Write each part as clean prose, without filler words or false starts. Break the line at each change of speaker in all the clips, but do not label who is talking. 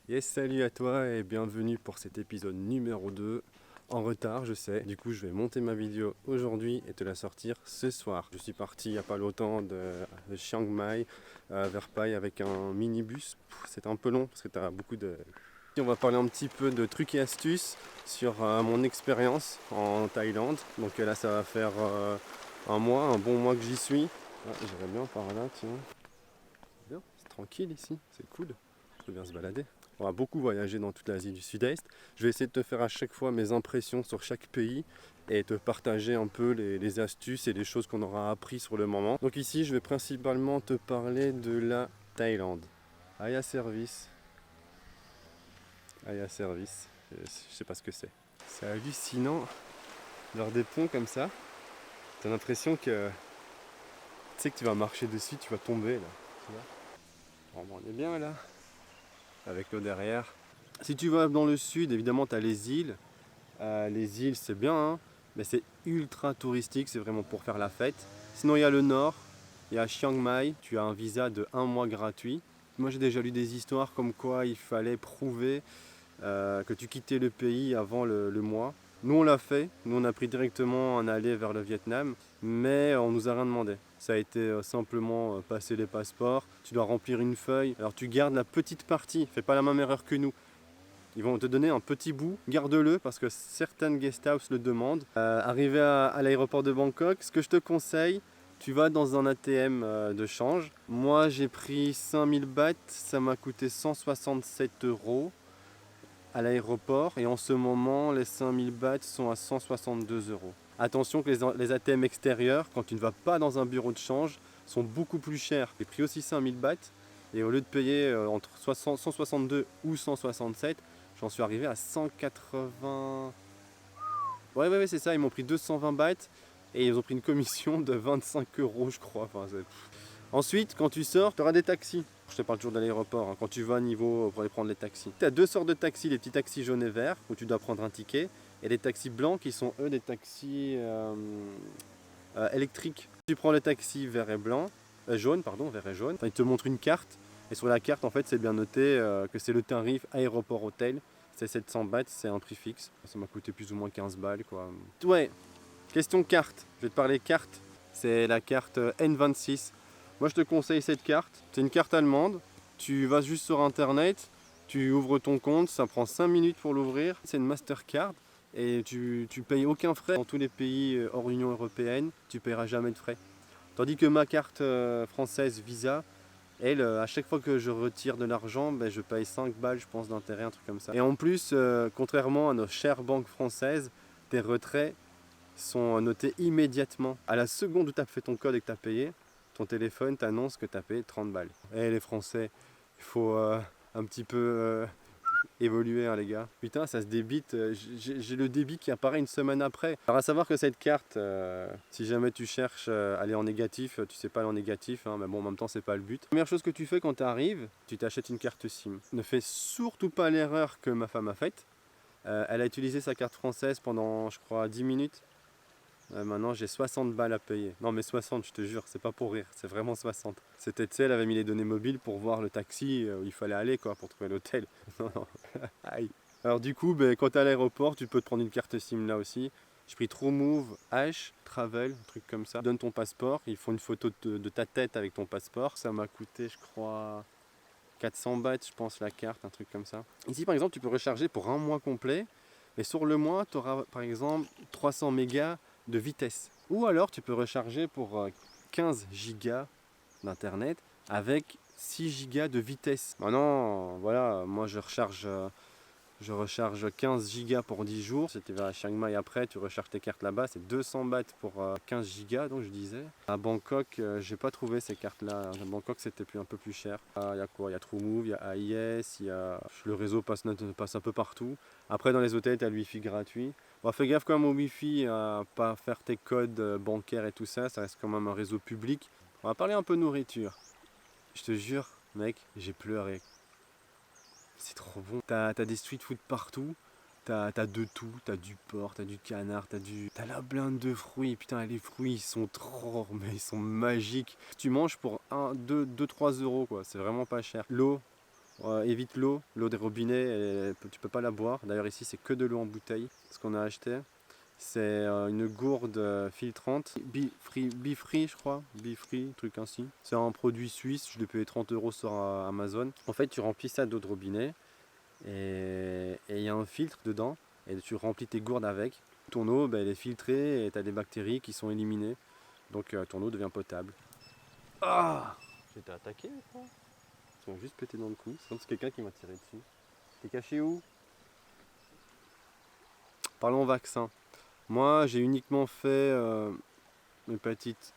Yes, salut à toi et bienvenue pour cet épisode numéro 2. En retard, je sais. Du coup, je vais monter ma vidéo aujourd'hui et te la sortir ce soir. Je suis parti il n'y a pas longtemps de Chiang Mai vers Pai avec un minibus. C'était un peu long parce que tu as beaucoup de... On va parler un petit peu de trucs et astuces sur mon expérience en Thaïlande. Donc là, ça va faire un bon mois que j'y suis. Ah, j'irai bien par là, tiens. C'est bien, c'est tranquille ici, c'est cool. On peut bien se balader. On va beaucoup voyager dans toute l'Asie du Sud-Est. Je vais essayer de te faire à chaque fois mes impressions sur chaque pays et te partager un peu les astuces et les choses qu'on aura appris sur le moment. Donc ici, je vais principalement te parler de la Thaïlande. Aya Service. Aya Service. Je sais pas ce que c'est. C'est hallucinant. Lors des ponts comme ça, t'as l'impression que tu sais que tu vas marcher dessus, tu vas tomber là. Tu vois. Bon, on est bien là, avec l'eau derrière. Si tu vas dans le sud, évidemment, tu as les îles. Les îles, c'est bien, hein, mais c'est ultra touristique, c'est vraiment pour faire la fête. Sinon, il y a le nord, il y a Chiang Mai, tu as un visa de 1 mois gratuit. Moi, j'ai déjà lu des histoires comme quoi il fallait prouver que tu quittais le pays avant le mois. Nous, on l'a fait, nous, on a pris directement un aller vers le Vietnam, mais on nous a rien demandé. Ça a été simplement passer les passeports, tu dois remplir une feuille. Alors, tu gardes la petite partie, fais pas la même erreur que nous. Ils vont te donner un petit bout, garde-le parce que certaines guest houses le demandent. Arrivé à l'aéroport de Bangkok, ce que je te conseille, tu vas dans un ATM de change. Moi j'ai pris 5000 bahts, ça m'a coûté 167 € à l'aéroport et en ce moment les 5000 bahts sont à 162 €. Attention que les ATM extérieurs, quand tu ne vas pas dans un bureau de change, sont beaucoup plus chers. J'ai pris aussi 5000 bahts et au lieu de payer entre 162 ou 167, j'en suis arrivé à 180. Ouais, c'est ça, ils m'ont pris 220 bahts et ils ont pris une commission de 25 € je crois. Ensuite, quand tu sors, tu auras des taxis. Je te parle toujours de l'aéroport, hein, quand tu vas à niveau pour aller prendre les taxis. Tu as deux sortes de taxis, les petits taxis jaunes et verts où tu dois prendre un ticket et les taxis blancs qui sont eux des taxis électriques. Tu prends le taxi vert et blanc, jaune, pardon, vert et jaune. Enfin, il te montre une carte et sur la carte en fait c'est bien noté que c'est le tarif aéroport-hôtel. C'est 700 bahts, c'est un prix fixe. Ça m'a coûté plus ou moins 15 balles quoi. Ouais, question carte. Je vais te parler carte. C'est la carte N26. Moi je te conseille cette carte. C'est une carte allemande. Tu vas juste sur internet, tu ouvres ton compte, ça prend 5 minutes pour l'ouvrir. C'est une Mastercard et tu payes aucun frais. Dans tous les pays hors Union Européenne, tu paieras jamais de frais. Tandis que ma carte française Visa, elle, à chaque fois que je retire de l'argent, ben, je paye 5 balles, je pense, d'intérêt, un truc comme ça. Et en plus, contrairement à nos chères banques françaises, tes retraits sont notés immédiatement. À la seconde où tu as fait ton code et que tu as payé, ton téléphone t'annonce que tu as payé 30 balles. Et les Français, il faut un petit peu évoluer, hein, les gars. Putain, ça se débite. J'ai le débit qui apparaît une semaine après. Alors à savoir que cette carte, si jamais tu cherches à aller en négatif, tu sais pas aller en négatif, hein, mais bon, en même temps, c'est pas le but. Première chose que tu fais quand tu arrives, tu t'achètes une carte SIM. Ne fais surtout pas l'erreur que ma femme a faite. Elle a utilisé sa carte française pendant, je crois, 10 minutes. Maintenant j'ai 60 balles à payer. Non mais 60, je te jure, c'est pas pour rire, c'est vraiment 60. C'était, tu sais, elle avait mis les données mobiles pour voir le taxi où il fallait aller quoi, pour trouver l'hôtel. Non, non. Aïe. Alors du coup, ben, quand t'es à l'aéroport, tu peux te prendre une carte SIM là aussi. J'ai pris TrueMove H Travel, un truc comme ça. Donne ton passeport, ils font une photo de ta tête avec ton passeport. Ça m'a coûté, je crois, 400 bahts, je pense, la carte, un truc comme ça. Ici, par exemple, tu peux recharger pour un mois complet. Et sur le mois, tu auras, par exemple, 300 mégas de vitesse. Ou alors, tu peux recharger pour 15 gigas d'internet avec 6 gigas de vitesse. Maintenant, voilà, moi je recharge 15 gigas pour 10 jours. C'était vers Chiang Mai après, tu recharges tes cartes là-bas, c'est 200 bahts pour 15 gigas, donc je disais. À Bangkok, j'ai pas trouvé ces cartes-là. À Bangkok, c'était un peu plus cher. Il y a quoi? Il y a TrueMove, il y a AIS, le réseau passe un peu partout. Après, dans les hôtels, tu as le Wi-Fi gratuit. Bon, fais gaffe quand même au Wi-Fi, à pas faire tes codes bancaires et tout ça. Ça reste quand même un réseau public. On va parler un peu nourriture. Je te jure, mec, j'ai pleuré. C'est trop bon. T'as des street food partout. T'as de tout. T'as du porc, t'as du canard, t'as la blinde de fruits. Putain, les fruits, ils sont trop, mais ils sont magiques. Tu manges pour 1, 2, 2, 3 € quoi. C'est vraiment pas cher. L'eau, Évite l'eau des robinets, tu peux pas la boire. D'ailleurs ici c'est que de l'eau en bouteille. Ce qu'on a acheté, c'est une gourde filtrante, Be-Free je crois, Be-Free, truc ainsi. C'est un produit suisse, je l'ai payé 30 € sur Amazon. En fait tu remplis ça d'eau de robinet et il y a un filtre dedans et tu remplis tes gourdes avec. Ton eau elle est filtrée et tu as des bactéries qui sont éliminées. Donc ton eau devient potable. Ah! J'étais attaqué je crois. Ils m'ont juste pété dans le cou. C'est comme si quelqu'un qui m'a tiré dessus. T'es caché où? Parlons vaccin. Moi, j'ai uniquement fait hépatite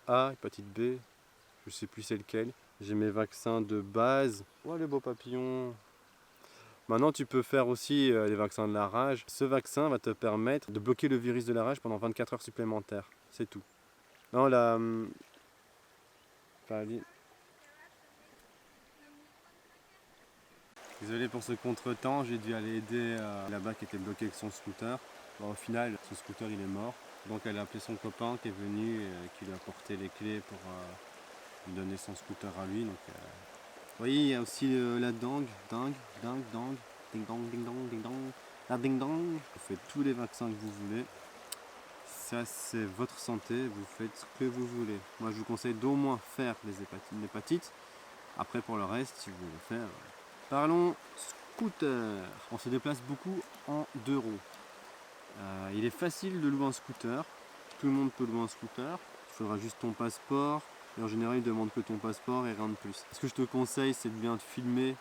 A, hépatite B, je sais plus c'est lequel. J'ai mes vaccins de base. Ouais, le beau papillon. Maintenant, tu peux faire aussi les vaccins de la rage. Ce vaccin va te permettre de bloquer le virus de la rage pendant 24 heures supplémentaires. C'est tout. Non, désolé pour ce contretemps, j'ai dû aller aider là-bas qui était bloqué avec son scooter. Bon, au final, son scooter il est mort. Donc elle a appelé son copain qui est venu et qui lui a apporté les clés pour lui donner son scooter à lui. Donc, vous voyez, il y a aussi la ding dong, ding dong, ding dong, ding dong, la ding dong. Vous faites tous les vaccins que vous voulez. Ça c'est votre santé, vous faites ce que vous voulez. Moi je vous conseille d'au moins faire l'hépatite. Après pour le reste, si vous voulez faire. Parlons scooter. On se déplace beaucoup en 2 roues. Il est facile de louer un scooter. Tout le monde peut louer un scooter. Il faudra juste ton passeport. Et en général, il ne demande que ton passeport et rien de plus. Ce que je te conseille, c'est de bien te filmer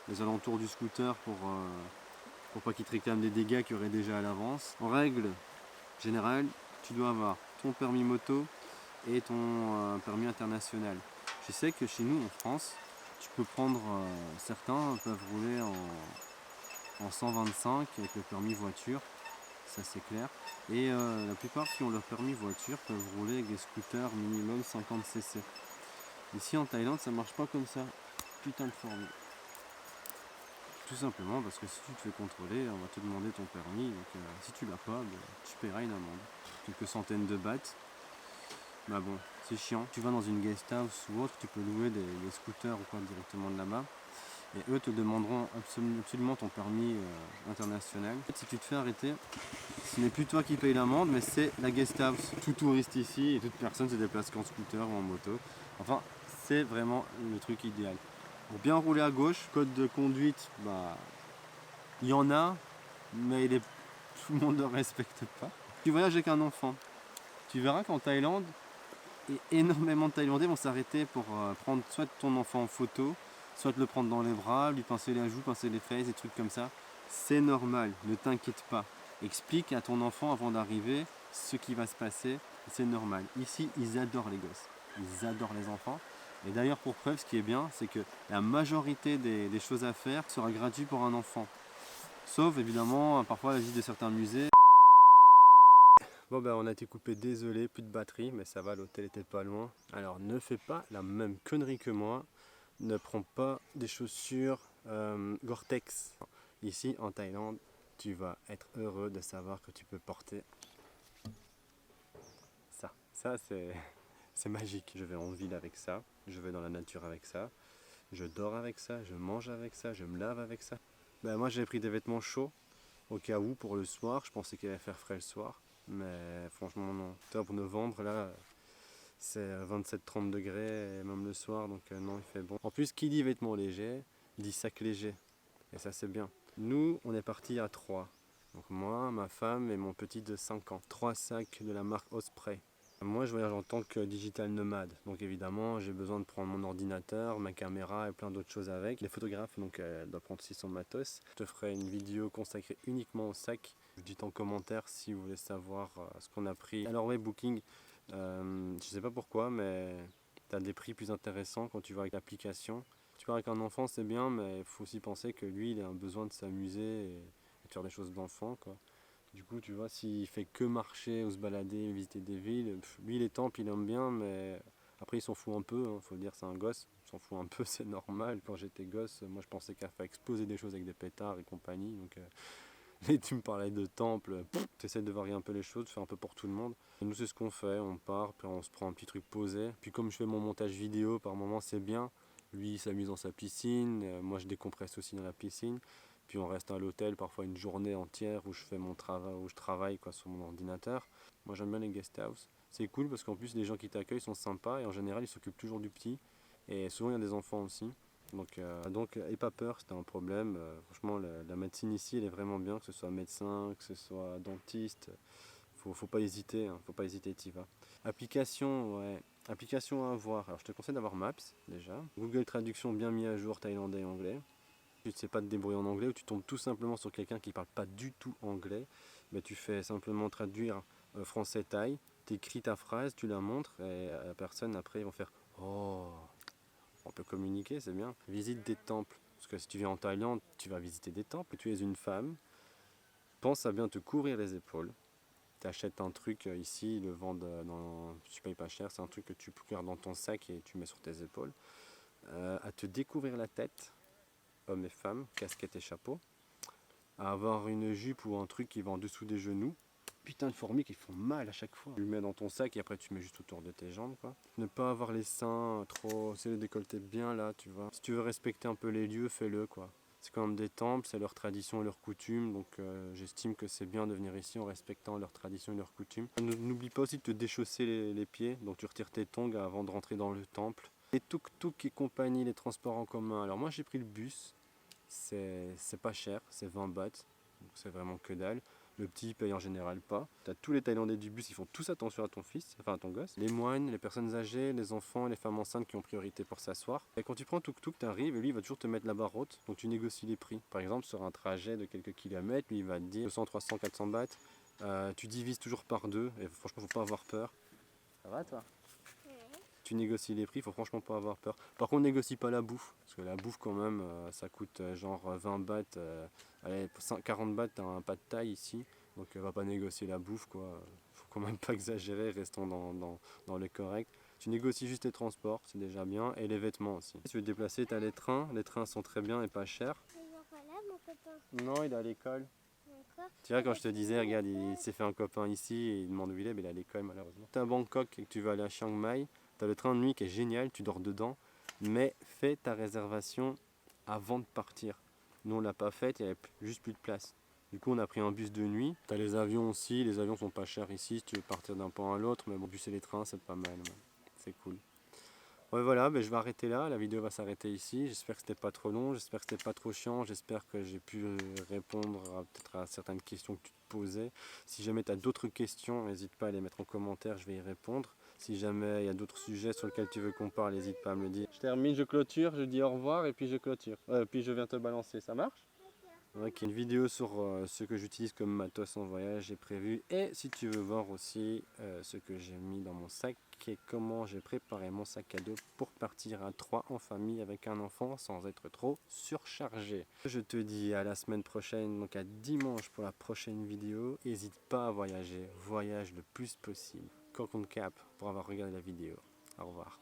les alentours du scooter pour pas qu'il te réclame des dégâts qu'il y aurait déjà à l'avance. En règle générale, tu dois avoir ton permis moto et ton permis international. Je sais que chez nous en France, tu peux prendre, certains peuvent rouler en 125 avec le permis voiture, ça c'est clair. Et la plupart qui ont leur permis voiture peuvent rouler avec des scooters minimum 50 cc. Ici en Thaïlande ça marche pas comme ça, putain de fourmi. Tout simplement parce que si tu te fais contrôler, on va te demander ton permis, donc si tu l'as pas, tu paieras une amende. Quelques centaines de bahts. Bah bon, c'est chiant. Tu vas dans une guest house ou autre, tu peux louer des scooters ou quoi directement de là-bas. Et eux te demanderont absolument ton permis international. En fait, si tu te fais arrêter, ce n'est plus toi qui paye l'amende, mais c'est la guest house. Tout touriste ici et toute personne se déplace qu'en scooter ou en moto. Enfin, c'est vraiment le truc idéal. Pour bien rouler à gauche, code de conduite, il y en a, mais tout le monde ne le respecte pas. Tu voyages avec un enfant. Tu verras qu'en Thaïlande, énormément de Thaïlandais vont s'arrêter pour prendre soit ton enfant en photo, soit le prendre dans les bras, lui pincer les joues, pincer les fesses, des trucs comme ça. C'est normal, ne t'inquiète pas. Explique à ton enfant avant d'arriver ce qui va se passer, c'est normal. Ici, ils adorent les gosses, ils adorent les enfants. Et d'ailleurs, pour preuve, ce qui est bien, c'est que la majorité des choses à faire sera gratuite pour un enfant. Sauf évidemment, parfois la visite de certains musées. Bon on a été coupé, désolé, plus de batterie, mais ça va, l'hôtel était pas loin. Alors ne fais pas la même connerie que moi, ne prends pas des chaussures Gore-Tex. Ici en Thaïlande, tu vas être heureux de savoir que tu peux porter ça. Ça c'est magique. Je vais en ville avec ça, je vais dans la nature avec ça, je dors avec ça, je mange avec ça, je me lave avec ça. Moi j'ai pris des vêtements chauds au cas où pour le soir, je pensais qu'il allait faire frais le soir. Mais franchement non. Octobre, novembre là c'est 27-30 degrés et même le soir donc non il fait bon. En plus qui dit vêtements légers dit sac léger et ça c'est bien. Nous on est partis à 3. Donc moi, ma femme et mon petit de 5 ans. 3 sacs de la marque Osprey. Moi je voyage en tant que digital nomade. Donc évidemment j'ai besoin de prendre mon ordinateur, ma caméra et plein d'autres choses avec. Les photographes donc elle doit prendre aussi son matos. Je te ferai une vidéo consacrée uniquement au sac. Dites en commentaire si vous voulez savoir ce qu'on a pris. Alors ouais, Booking, je sais pas pourquoi, mais tu as des prix plus intéressants quand tu vas avec l'application. Tu pars avec un enfant, c'est bien, mais il faut aussi penser que lui, il a un besoin de s'amuser et de faire des choses d'enfant, quoi. Du coup, tu vois, s'il fait que marcher ou se balader, visiter des villes, lui, les temples, il aime bien, mais après, il s'en fout un peu, hein, faut le dire, c'est un gosse. Il s'en fout un peu, c'est normal. Quand j'étais gosse, moi, je pensais qu'à faire exploser des choses avec des pétards et compagnie, donc... Et tu me parlais de temple, tu essaies de varier un peu les choses, de faire un peu pour tout le monde. Et nous c'est ce qu'on fait, on part, puis on se prend un petit truc posé. Puis comme je fais mon montage vidéo par moment c'est bien, Lui il s'amuse dans sa piscine, moi je décompresse aussi dans la piscine. Puis on reste à l'hôtel parfois une journée entière où je fais mon travail, où je travaille quoi, sur mon ordinateur. Moi j'aime bien les guest house. C'est cool parce qu'en plus les gens qui t'accueillent sont sympas et en général ils s'occupent toujours du petit. Et souvent il y a des enfants aussi. Donc aie pas peur, c'était un problème. Franchement la médecine ici elle est vraiment bien, que ce soit médecin, que ce soit dentiste. Faut pas hésiter, hein, faut pas hésiter, t'y vas. Application, ouais. Application à avoir. Alors je te conseille d'avoir Maps déjà. Google Traduction bien mis à jour thaïlandais et anglais. Tu ne sais pas te débrouiller en anglais ou tu tombes tout simplement sur quelqu'un qui ne parle pas du tout anglais, mais tu fais simplement traduire français-thaï, tu écris ta phrase, tu la montres et la personne après ils vont faire oh, on peut communiquer, c'est bien. Visite des temples, parce que si tu viens en Thaïlande, tu vas visiter des temples, tu es une femme, pense à bien te couvrir les épaules. Tu achètes un truc ici, ils le vendent tu payes pas cher, c'est un truc que tu gardes dans ton sac et tu mets sur tes épaules. À te découvrir la tête, hommes et femmes, casquette et chapeau, à avoir une jupe ou un truc qui va en dessous des genoux. Putain de fourmis qui font mal à chaque fois. Tu le mets dans ton sac et après tu mets juste autour de tes jambes quoi. Ne pas avoir les seins trop, c'est le décolleté bien là, tu vois. Si tu veux respecter un peu les lieux, fais-le quoi. C'est quand même des temples, c'est leur tradition et leur coutume, donc j'estime que c'est bien de venir ici en respectant leurs traditions et leurs coutumes. N'oublie pas aussi de te déchausser les pieds, donc tu retires tes tongs avant de rentrer dans le temple. Les tuk-tuk et compagnie, les transports en commun. Alors moi j'ai pris le bus, c'est pas cher, c'est 20 bahts, donc c'est vraiment que dalle. Le petit paye en général pas. T'as tous les Thaïlandais du bus, ils font tous attention à ton fils, enfin à ton gosse. Les moines, les personnes âgées, les enfants, les femmes enceintes qui ont priorité pour s'asseoir. Et quand tu prends tuk-tuk, t'arrives et lui il va toujours te mettre la barre haute, donc tu négocies les prix. Par exemple sur un trajet de quelques kilomètres, lui il va te dire 200, 300, 400 bahts. Tu divises toujours par deux et franchement faut pas avoir peur. Ça va toi? Tu négocies les prix, faut franchement pas avoir peur. Par contre, négocie pas la bouffe, parce que la bouffe quand même, ça coûte genre 20 bahts, allez, 40 bahts, t'as un pas de taille ici, donc va pas négocier la bouffe quoi. Faut quand même pas exagérer, restons dans le correct. Tu négocies juste les transports, c'est déjà bien, et les vêtements aussi. Si tu veux te déplacer, t'as les trains sont très bien et pas chers. Non, il est à l'école. Tu vois, quand je te disais, regarde, il s'est fait un copain ici et il demande où il est, mais il est à l'école malheureusement. Tu es à Bangkok et que tu veux aller à Chiang Mai, tu as le train de nuit qui est génial, tu dors dedans, mais fais ta réservation avant de partir. Nous on l'a pas faite, il n'y avait juste plus de place. Du coup on a pris un bus de nuit. Tu as les avions aussi, les avions sont pas chers ici si tu veux partir d'un point à l'autre, mais bon, bus et les trains c'est pas mal, c'est cool. Ouais voilà, je vais arrêter là, la vidéo va s'arrêter ici. J'espère que c'était pas trop long, j'espère que c'était pas trop chiant, j'espère que j'ai pu répondre peut-être à certaines questions que tu te posais. Si jamais tu as d'autres questions, n'hésite pas à les mettre en commentaire, je vais y répondre. Si jamais il y a d'autres sujets sur lesquels tu veux qu'on parle, n'hésite pas à me le dire. Je termine, je clôture, je dis au revoir et puis je clôture. Puis je viens te balancer, ça marche? Ok, une vidéo sur ce que j'utilise comme matos en voyage est prévue. Et si tu veux voir aussi ce que j'ai mis dans mon sac et comment j'ai préparé mon sac à dos pour partir à 3 en famille avec un enfant sans être trop surchargé. Je te dis à la semaine prochaine, donc à dimanche pour la prochaine vidéo. N'hésite pas à voyager, voyage le plus possible. Coq on cap pour avoir regardé la vidéo. Au revoir.